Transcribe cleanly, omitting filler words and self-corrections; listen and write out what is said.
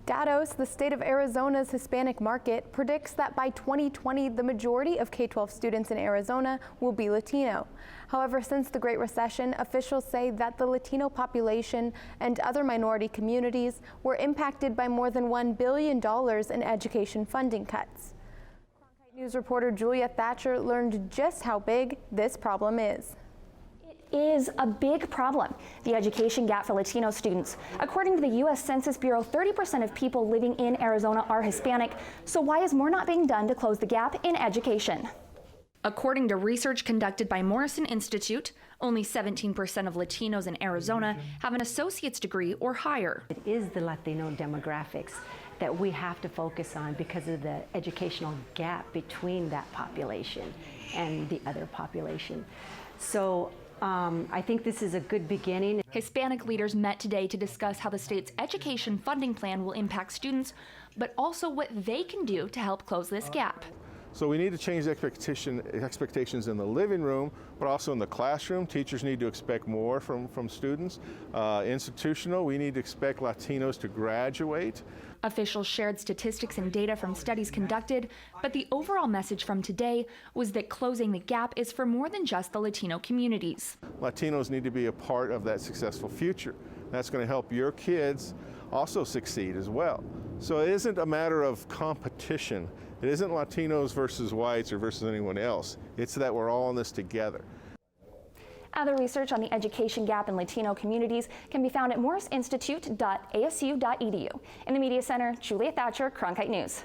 Datos, the state of Arizona's Hispanic market, predicts that by 2020, the majority of K-12 students in Arizona will be Latino. However, since the Great Recession, officials say that the Latino population and other minority communities were impacted by more than $1 billion in education funding cuts. Cronkite News reporter Julia Thatcher learned just how big this problem is. Is a big problem, the education gap for Latino students. According to the U.S. Census Bureau, 30% of people living in Arizona are Hispanic. So why is more not being done to close the gap in education? According to research conducted by Morrison Institute, only 17% of Latinos in Arizona have an associate's degree or higher. It is the Latino demographics that we have to focus on because of the educational gap between that population and the other population. So I think this is a good beginning. Hispanic leaders met today to discuss how the state's education funding plan will impact students, but also what they can do to help close this gap. So we need to change expectations in the living room, but also in the classroom. Teachers need to expect more from students. Institutional, we need to expect Latinos to graduate. Officials shared statistics and data from studies conducted, but the overall message from today was that closing the gap is for more than just the Latino communities. Latinos need to be a part of that successful future. That's going to help your kids also succeed as well. So it isn't a matter of competition. It isn't Latinos versus whites or versus anyone else. It's that we're all in this together. Other research on the education gap in Latino communities can be found at morrisinstitute.asu.edu. In the Media Center, Julia Thatcher, Cronkite News.